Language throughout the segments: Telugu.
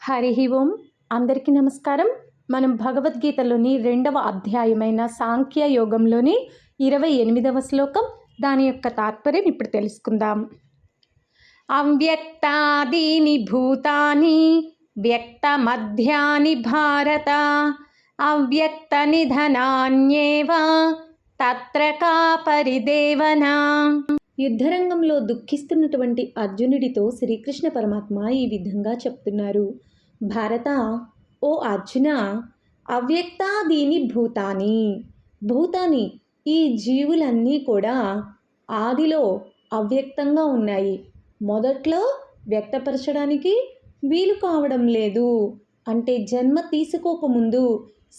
హరి ఓం. అందరికీ నమస్కారం. మనం భగవద్గీతలోని 2వ అధ్యాయమైన సాంఖ్య యోగంలోని 28వ శ్లోకం, దాని యొక్క తాత్పర్యం ఇప్పుడు తెలుసుకుందాం. అవ్యక్తాదీని భూతాని వ్యక్తమధ్యాని భారత అవ్యక్త నిధనాన్యేవ తత్ర కా పరిదేవనా. యుద్ధరంగంలో దుఃఖిస్తున్నటువంటి అర్జునుడితో శ్రీకృష్ణ పరమాత్మ ఈ విధంగా చెప్తున్నారు. భారత, ఓ అర్జున, అవ్యక్తాదీని భూతాని ఈ జీవులన్నీ కూడా ఆదిలో అవ్యక్తంగా ఉన్నాయి. మొదట్లో వ్యక్తపరచడానికి వీలు కావడం లేదు. అంటే జన్మ తీసుకోకముందు,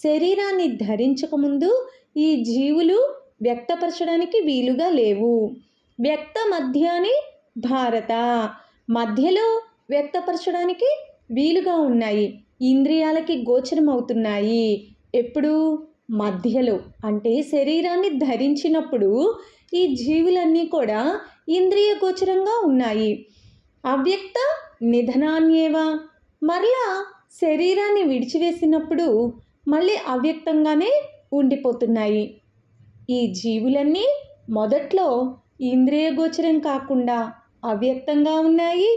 శరీరాన్ని ధరించకముందు ఈ జీవులు వ్యక్తపరచడానికి వీలుగా లేవు. వ్యక్త మధ్యాని భారత, మధ్యలో వ్యక్తపరచడానికి వీలుగా ఉన్నాయి. ఇంద్రియాలకి గోచరం అవుతున్నాయి. ఎప్పుడు? మధ్యలో, అంటే శరీరాన్ని ధరించినప్పుడు ఈ జీవులన్నీ కూడా ఇంద్రియ గోచరంగా ఉన్నాయి. అవ్యక్త నిధనాన్యేవ, మరలా శరీరాన్ని విడిచివేసినప్పుడు మళ్ళీ అవ్యక్తంగానే ఉండిపోతున్నాయి. ఈ జీవులన్నీ మొదట్లో ఇంద్రియ గోచరం కాకుండా అవ్యక్తంగా ఉన్నాయి.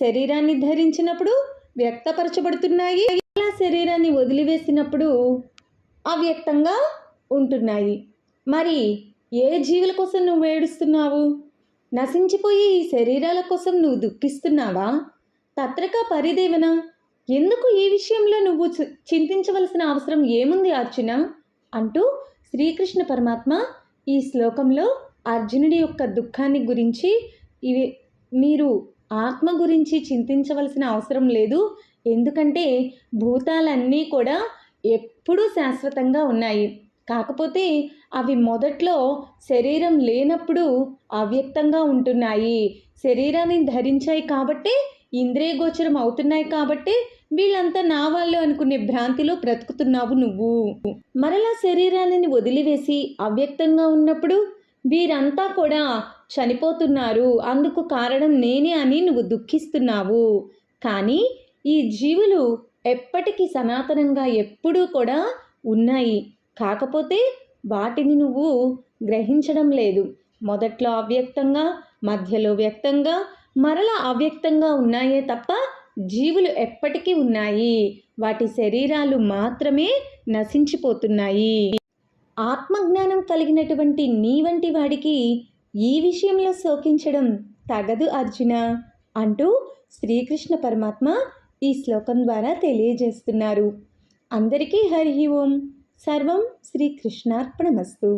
శరీరాన్ని ధరించినప్పుడు వ్యక్తపరచబడుతున్నాయి. అలా శరీరాన్ని వదిలివేసినప్పుడు అవ్యక్తంగా ఉంటున్నాయి. మరి ఏ జీవుల కోసం నువ్వు ఏడుస్తున్నావు? నశించిపోయి ఈ శరీరాల కోసం నువ్వు దుఃఖిస్తున్నావా? తత్రక పరిదేవన, ఎందుకు ఈ విషయంలో నువ్వు చింతించవలసిన అవసరం ఏముంది అర్జున అంటూ శ్రీకృష్ణ పరమాత్మ ఈ శ్లోకంలో అర్జునుడి యొక్క దుఃఖాన్ని గురించి, ఇవి మీరు ఆత్మ గురించి చింతించవలసిన అవసరం లేదు. ఎందుకంటే భూతాలన్నీ కూడా ఎప్పుడూ శాశ్వతంగా ఉన్నాయి. కాకపోతే అవి మొదట్లో శరీరం లేనప్పుడు అవ్యక్తంగా ఉంటున్నాయి. శరీరాన్ని ధరించాయి కాబట్టి, ఇంద్రియ గోచరం అవుతున్నాయి కాబట్టి వీళ్ళంతా నా వాళ్ళు అనుకునే భ్రాంతిలో బ్రతుకుతున్నావు నువ్వు. మరలా శరీరాలని వదిలివేసి అవ్యక్తంగా ఉన్నప్పుడు వీరంతా కూడా చనిపోతున్నారు, అందుకు కారణం నేనే అని నువ్వు దుఃఖిస్తున్నావు. కానీ ఈ జీవులు ఎప్పటికీ సనాతనంగా ఎప్పుడూ కూడా ఉన్నాయి. కాకపోతే వాటిని నువ్వు గ్రహించడం లేదు. మొదట్లో అవ్యక్తంగా, మధ్యలో వ్యక్తంగా, మరలా అవ్యక్తంగా ఉన్నాయే తప్ప జీవులు ఎప్పటికీ ఉన్నాయి. వాటి శరీరాలు మాత్రమే నశించిపోతున్నాయి. ఆత్మజ్ఞానం కలిగినటువంటి నీ వంటి వాడికి ఈ విషయంలో శోకించడం తగదు అర్జున అంటూ శ్రీకృష్ణ పరమాత్మ ఈ శ్లోకం ద్వారా తెలియజేస్తున్నారు. అందరికీ హరి ఓం. సర్వం శ్రీకృష్ణార్పణమస్తు.